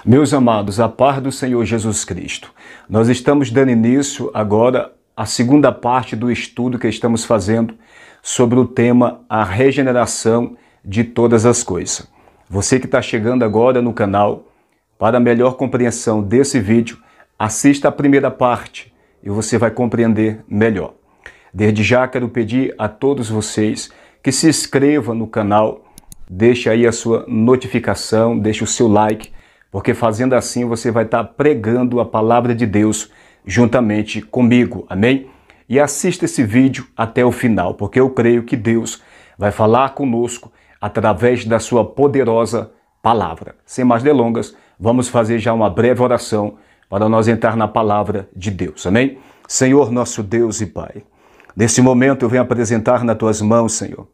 Meus amados, a paz do Senhor Jesus Cristo. Nós estamos dando início agora à segunda parte do estudo que estamos fazendo sobre o tema a regeneração de todas as coisas. Você que está chegando agora no canal, para melhor compreensão desse vídeo, assista a primeira parte e você vai compreender melhor. Desde já quero pedir a todos vocês que se inscrevam no canal, deixe aí a sua notificação, deixe o seu like, porque fazendo assim você vai estar pregando a palavra de Deus juntamente comigo, amém? E assista esse vídeo até o final, porque eu creio que Deus vai falar conosco através da sua poderosa palavra. Sem mais delongas, vamos fazer já uma breve oração para nós entrar na palavra de Deus, amém? Senhor nosso Deus e Pai, nesse momento eu venho apresentar nas tuas mãos, Senhor,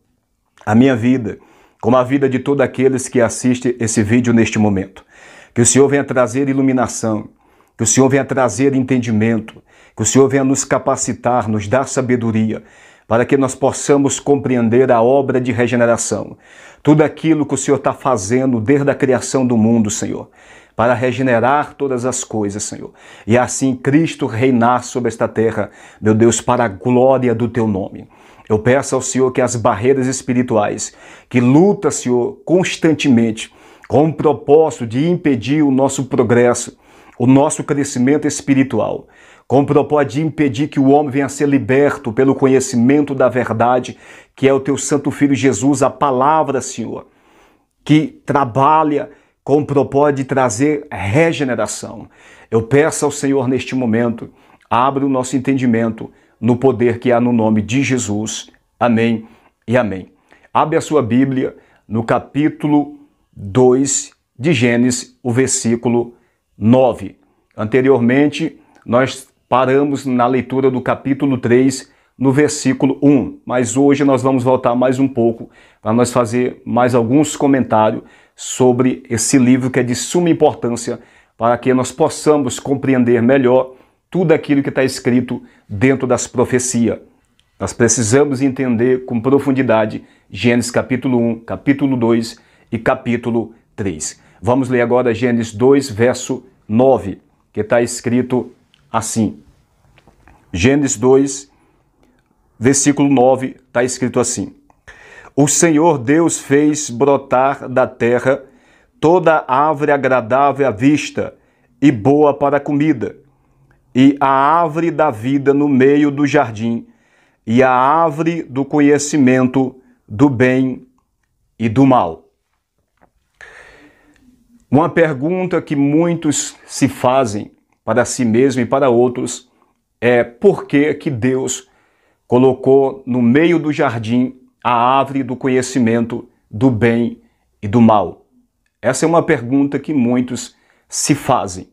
a minha vida, como a vida de todos aqueles que assistem esse vídeo neste momento. Que o Senhor venha trazer iluminação, que o Senhor venha trazer entendimento, que o Senhor venha nos capacitar, nos dar sabedoria, para que nós possamos compreender a obra de regeneração. Tudo aquilo que o Senhor está fazendo desde a criação do mundo, Senhor, para regenerar todas as coisas, Senhor. E assim Cristo reinar sobre esta terra, meu Deus, para a glória do Teu nome. Eu peço ao Senhor que as barreiras espirituais, que luta, Senhor, constantemente, com o propósito de impedir o nosso progresso, o nosso crescimento espiritual, com o propósito de impedir que o homem venha a ser liberto pelo conhecimento da verdade, que é o Teu Santo Filho Jesus, a palavra, Senhor, que trabalha com o propósito de trazer regeneração. Eu peço ao Senhor neste momento, abra o nosso entendimento no poder que há no nome de Jesus. Amém e amém. Abre a sua Bíblia no capítulo 2 de Gênesis, o versículo 9. Anteriormente, nós paramos na leitura do capítulo 3, no versículo 1. Mas hoje nós vamos voltar mais um pouco para nós fazer mais alguns comentários sobre esse livro que é de suma importância para que nós possamos compreender melhor tudo aquilo que está escrito dentro das profecias. Nós precisamos entender com profundidade Gênesis capítulo 1, capítulo 2 e capítulo 3. Vamos ler agora Gênesis 2, verso 9, que está escrito assim. Gênesis 2, versículo 9, está escrito assim. O Senhor Deus fez brotar da terra toda árvore agradável à vista e boa para a comida, e a árvore da vida no meio do jardim, e a árvore do conhecimento do bem e do mal. Uma pergunta que muitos se fazem para si mesmo e para outros é por que Deus colocou no meio do jardim a árvore do conhecimento do bem e do mal? Essa é uma pergunta que muitos se fazem.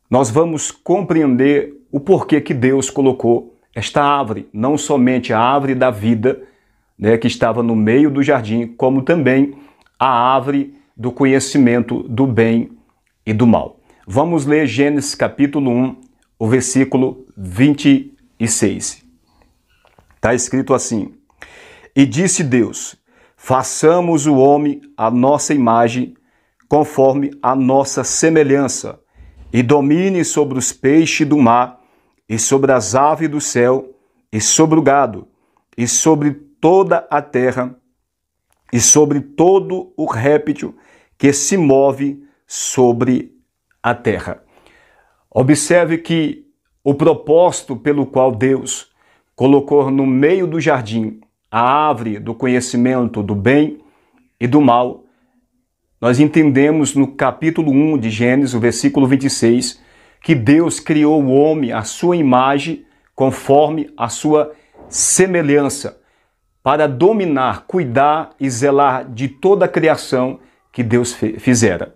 Nós vamos compreender o porquê que Deus colocou esta árvore, não somente a árvore da vida, né, que estava no meio do jardim, como também a árvore do conhecimento do bem e do mal. Vamos ler Gênesis capítulo 1, o versículo 26. Está escrito assim. E disse Deus, façamos o homem à nossa imagem, conforme a nossa semelhança, e domine sobre os peixes do mar, e sobre as aves do céu, e sobre o gado, e sobre toda a terra, e sobre todo o réptil que se move sobre a terra. Observe que o propósito pelo qual Deus colocou no meio do jardim a árvore do conhecimento do bem e do mal, nós entendemos no capítulo 1 de Gênesis, o versículo 26, que Deus criou o homem à sua imagem, conforme a sua semelhança, para dominar, cuidar e zelar de toda a criação que Deus fizera.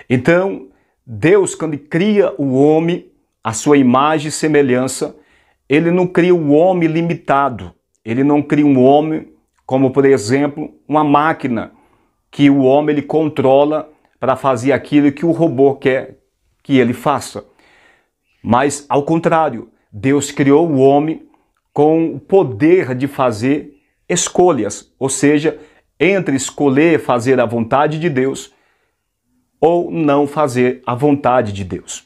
Então, Deus, quando cria o homem, a sua imagem e semelhança, ele não cria o homem limitado. Ele não cria um homem como, por exemplo, uma máquina que o homem ele controla para fazer aquilo que o robô quer que ele faça. Mas, ao contrário, Deus criou o homem com o poder de fazer escolhas, ou seja, entre escolher fazer a vontade de Deus ou não fazer a vontade de Deus.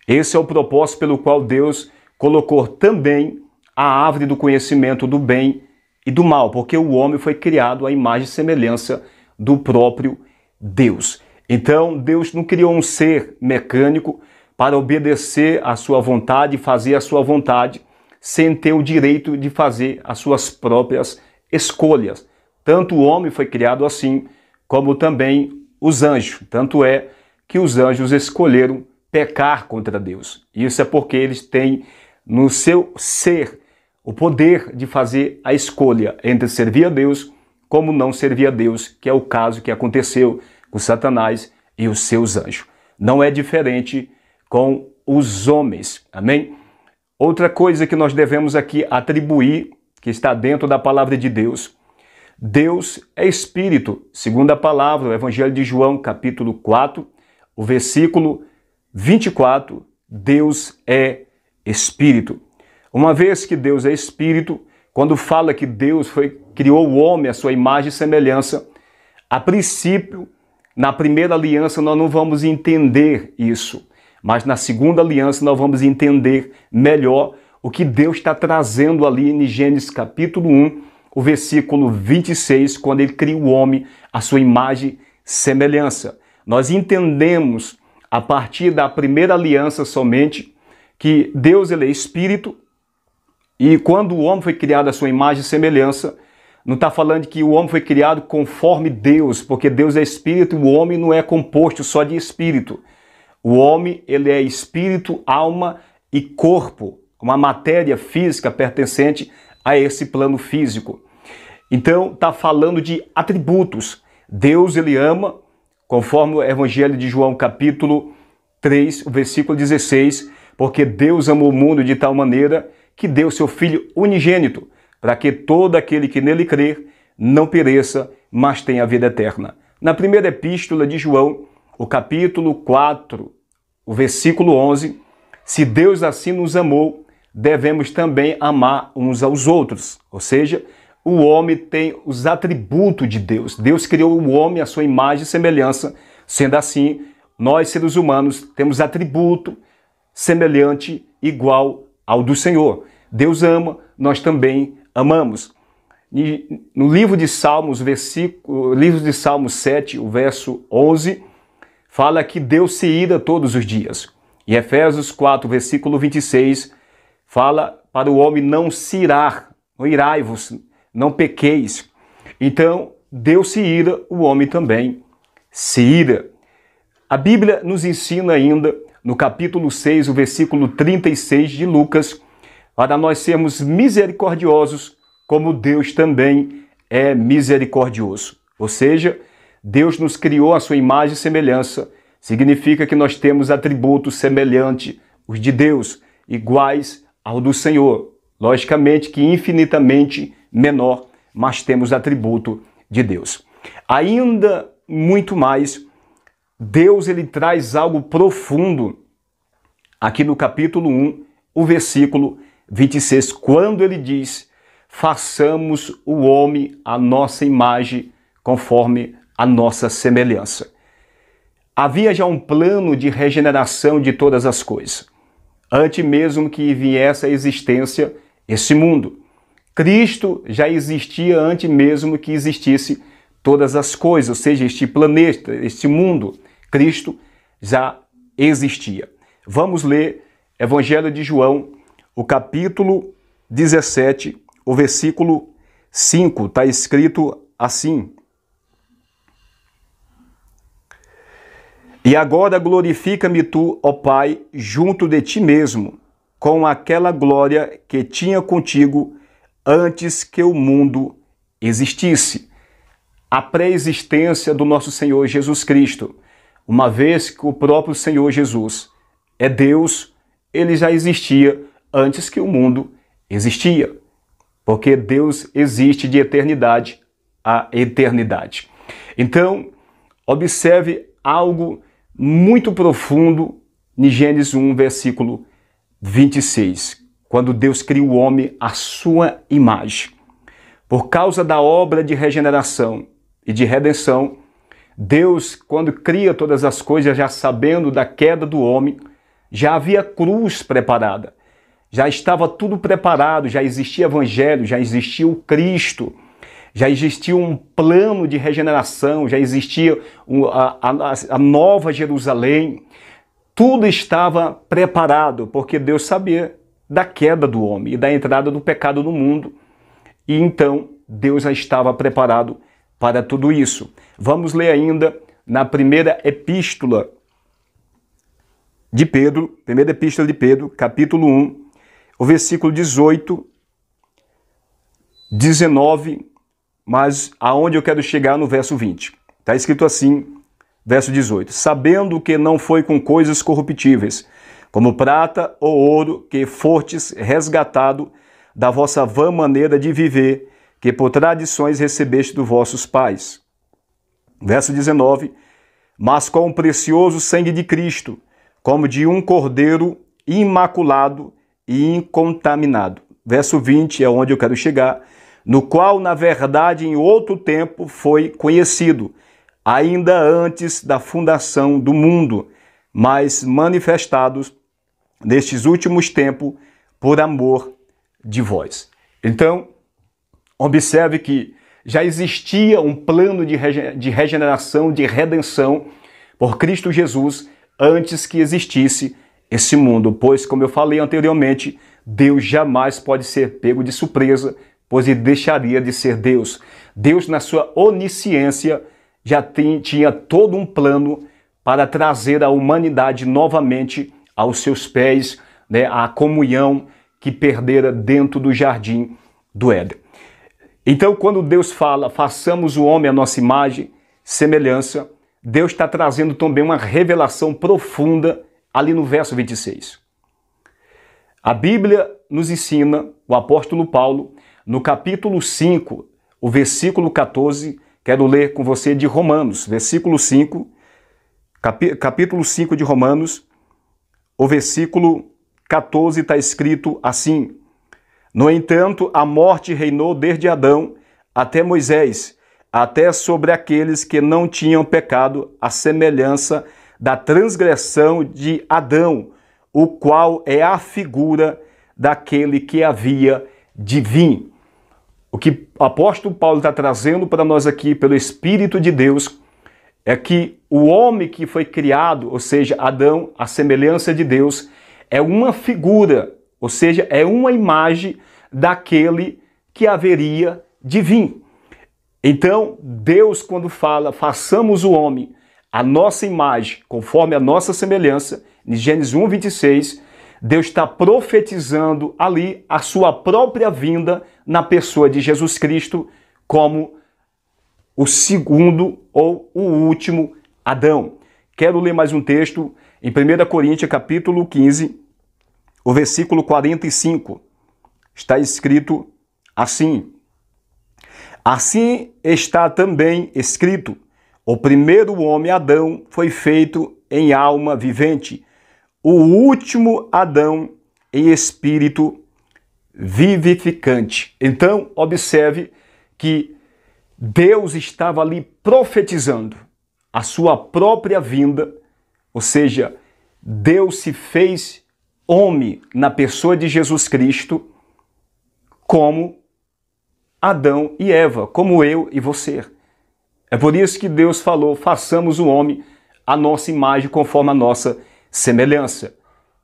Esse é o propósito pelo qual Deus colocou também a árvore do conhecimento do bem e do mal, porque o homem foi criado à imagem e semelhança do próprio Deus. Então, Deus não criou um ser mecânico para obedecer à sua vontade e fazer a sua vontade sem ter o direito de fazer as suas próprias escolhas. Tanto o homem foi criado assim, como também os anjos. Tanto é que os anjos escolheram pecar contra Deus. Isso é porque eles têm no seu ser o poder de fazer a escolha entre servir a Deus como não servir a Deus, que é o caso que aconteceu com Satanás e os seus anjos. Não é diferente com os homens. Amém? Outra coisa que nós devemos aqui atribuir, que está dentro da palavra de Deus. Deus é Espírito, segundo a palavra, o Evangelho de João, capítulo 4, o versículo 24, Deus é Espírito. Uma vez que Deus é Espírito, quando fala que Deus criou o homem à sua imagem e semelhança, a princípio, na primeira aliança nós não vamos entender isso, mas na segunda aliança nós vamos entender melhor o que Deus está trazendo ali em Gênesis capítulo 1, o versículo 26, quando ele cria o homem à sua imagem e semelhança. Nós entendemos a partir da primeira aliança somente que Deus ele é Espírito, e quando o homem foi criado à sua imagem e semelhança, não está falando que o homem foi criado conforme Deus, porque Deus é Espírito e o homem não é composto só de Espírito. O homem ele é Espírito, alma e corpo, uma matéria física pertencente a esse plano físico. Então está falando de atributos. Deus ele ama, conforme o Evangelho de João capítulo 3, o versículo 16, porque Deus amou o mundo de tal maneira que deu seu Filho unigênito, para que todo aquele que nele crer não pereça, mas tenha a vida eterna. Na primeira epístola de João, o capítulo 4, o versículo 11, se Deus assim nos amou, devemos também amar uns aos outros. Ou seja, o homem tem os atributos de Deus. Deus criou o homem à sua imagem e semelhança. Sendo assim, nós seres humanos temos atributo semelhante, igual ao do Senhor. Deus ama, nós também amamos. E no livro de Salmos, livro de Salmos 7, o verso 11, fala que Deus se ira todos os dias. Em Efésios 4, versículo 26, fala para o homem não se irar, não irai-vos, não pequeis. Então, Deus se ira, o homem também se ira. A Bíblia nos ensina ainda, no capítulo 6, o versículo 36 de Lucas, para nós sermos misericordiosos, como Deus também é misericordioso. Ou seja, Deus nos criou à sua imagem e semelhança. Significa que nós temos atributos semelhantes, os de Deus, iguais ao do Senhor. Logicamente que infinitamente menor, mas temos atributo de Deus. Ainda muito mais, Deus ele traz algo profundo aqui no capítulo 1, o versículo 26, quando ele diz: façamos o homem à nossa imagem, conforme a nossa semelhança. Havia já um plano de regeneração de todas as coisas, antes mesmo que viesse à existência esse mundo. Cristo já existia antes mesmo que existisse todas as coisas, ou seja, este planeta, este mundo, Cristo já existia. Vamos ler Evangelho de João, o capítulo 17, o versículo 5, está escrito assim: E agora glorifica-me tu, ó Pai, junto de ti mesmo, com aquela glória que tinha contigo antes que o mundo existisse. A pré-existência do nosso Senhor Jesus Cristo, uma vez que o próprio Senhor Jesus é Deus, ele já existia antes que o mundo existia, porque Deus existe de eternidade a eternidade. Então, observe algo muito profundo em Gênesis 1, versículo 26, quando Deus cria o homem à sua imagem. Por causa da obra de regeneração e de redenção, Deus, quando cria todas as coisas, já sabendo da queda do homem, já havia cruz preparada. Já estava tudo preparado, já existia evangelho, já existia o Cristo, já existia um plano de regeneração, já existia a nova Jerusalém. Tudo estava preparado, porque Deus sabia da queda do homem e da entrada do pecado no mundo. E então Deus já estava preparado para tudo isso. Vamos ler ainda na primeira epístola de Pedro, primeira epístola de Pedro, capítulo 1, o versículo 18, 19, mas aonde eu quero chegar no verso 20. Está escrito assim, verso 18. Sabendo que não foi com coisas corruptíveis, como prata ou ouro, que fostes resgatado da vossa vã maneira de viver, que por tradições recebeste dos vossos pais. Verso 19. Mas com o precioso sangue de Cristo, como de um cordeiro imaculado e incontaminado. Verso 20 é onde eu quero chegar, no qual, na verdade, em outro tempo foi conhecido, ainda antes da fundação do mundo, mas manifestados nestes últimos tempos por amor de vós. Então, observe que já existia um plano de regeneração, de redenção por Cristo Jesus antes que existisse esse mundo, pois, como eu falei anteriormente, Deus jamais pode ser pego de surpresa, pois ele deixaria de ser Deus. Deus, na sua onisciência, já tinha todo um plano para trazer a humanidade novamente aos seus pés, né, a comunhão que perdera dentro do jardim do Éden. Então, quando Deus fala, façamos o homem à nossa imagem, semelhança, Deus está trazendo também uma revelação profunda ali no verso 26. A Bíblia nos ensina, o apóstolo Paulo, no capítulo 5, o versículo 14, quero ler com você de Romanos, versículo 5, capítulo 5 de Romanos, o versículo 14 está escrito assim: No entanto, a morte reinou desde Adão até Moisés, até sobre aqueles que não tinham pecado, a semelhança da transgressão de Adão, o qual é a figura daquele que havia de vir. O que o apóstolo Paulo está trazendo para nós aqui, pelo Espírito de Deus, é que o homem que foi criado, ou seja, Adão, a semelhança de Deus, é uma figura, ou seja, é uma imagem daquele que haveria de vir. Então, Deus, quando fala, façamos o homem a nossa imagem, conforme a nossa semelhança, em Gênesis 1, 26, Deus está profetizando ali a sua própria vinda na pessoa de Jesus Cristo como o segundo ou o último Adão. Quero ler mais um texto em 1 Coríntios, capítulo 15, o versículo 45. Está escrito assim: Assim está também escrito, o primeiro homem, Adão, foi feito em alma vivente, o último Adão em espírito vivificante. Então, observe que Deus estava ali profetizando a sua própria vinda, ou seja, Deus se fez homem na pessoa de Jesus Cristo, como Adão e Eva, como eu e você. É por isso que Deus falou, façamos o homem a nossa imagem conforme a nossa semelhança.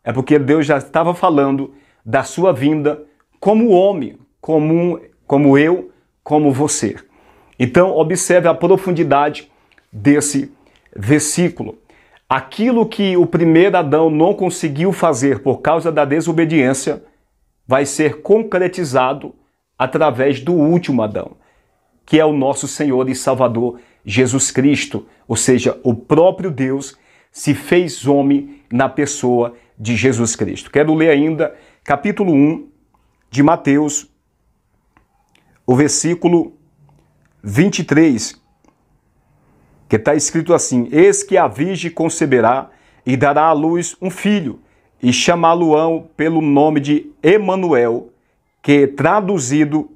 É porque Deus já estava falando da sua vinda como homem, como eu, como você. Então, observe a profundidade desse versículo. Aquilo que o primeiro Adão não conseguiu fazer por causa da desobediência vai ser concretizado através do último Adão, que é o nosso Senhor e Salvador Jesus Cristo, ou seja, o próprio Deus se fez homem na pessoa de Jesus Cristo. Quero ler ainda capítulo 1 de Mateus, o versículo 23, que está escrito assim: Eis que a virgem conceberá e dará à luz um filho, e chamá-lo-ão pelo nome de Emanuel, que traduzido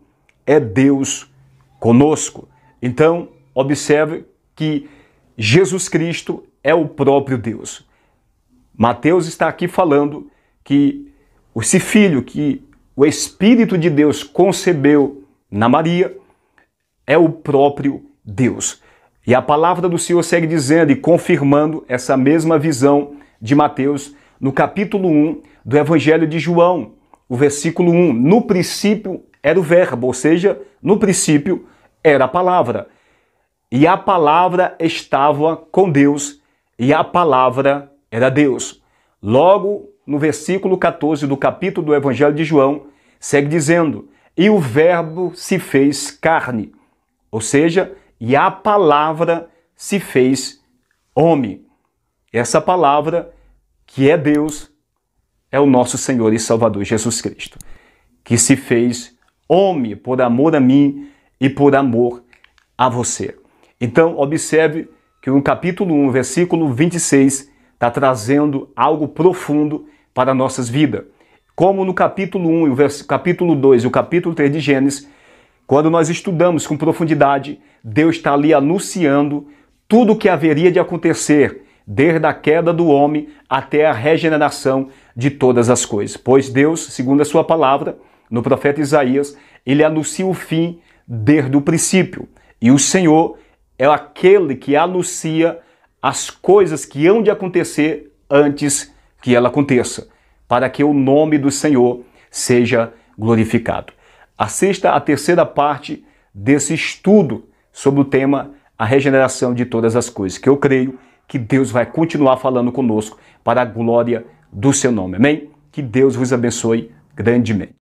é Deus conosco. Então, observe que Jesus Cristo é o próprio Deus. Mateus está aqui falando que esse filho que o Espírito de Deus concebeu na Maria é o próprio Deus. E a palavra do Senhor segue dizendo e confirmando essa mesma visão de Mateus no capítulo 1 do Evangelho de João, o versículo 1. No princípio era o verbo, ou seja, no princípio era a palavra. E a palavra estava com Deus, e a palavra era Deus. Logo, no versículo 14 do capítulo do Evangelho de João, segue dizendo, e o verbo se fez carne, ou seja, e a palavra se fez homem. Essa palavra, que é Deus, é o nosso Senhor e Salvador Jesus Cristo, que se fez homem por amor a mim e por amor a você. Então, observe que no capítulo 1, versículo 26, está trazendo algo profundo para nossas vidas. Como no capítulo 1, capítulo 2 e o capítulo 3 de Gênesis, quando nós estudamos com profundidade, Deus está ali anunciando tudo o que haveria de acontecer, desde a queda do homem até a regeneração de todas as coisas. Pois Deus, segundo a sua palavra, no profeta Isaías, ele anuncia o fim desde o princípio. E o Senhor é aquele que anuncia as coisas que hão de acontecer antes que ela aconteça, para que o nome do Senhor seja glorificado. Assista a terceira parte desse estudo sobre o tema a regeneração de todas as coisas, que eu creio que Deus vai continuar falando conosco para a glória do seu nome. Amém? Que Deus vos abençoe grandemente.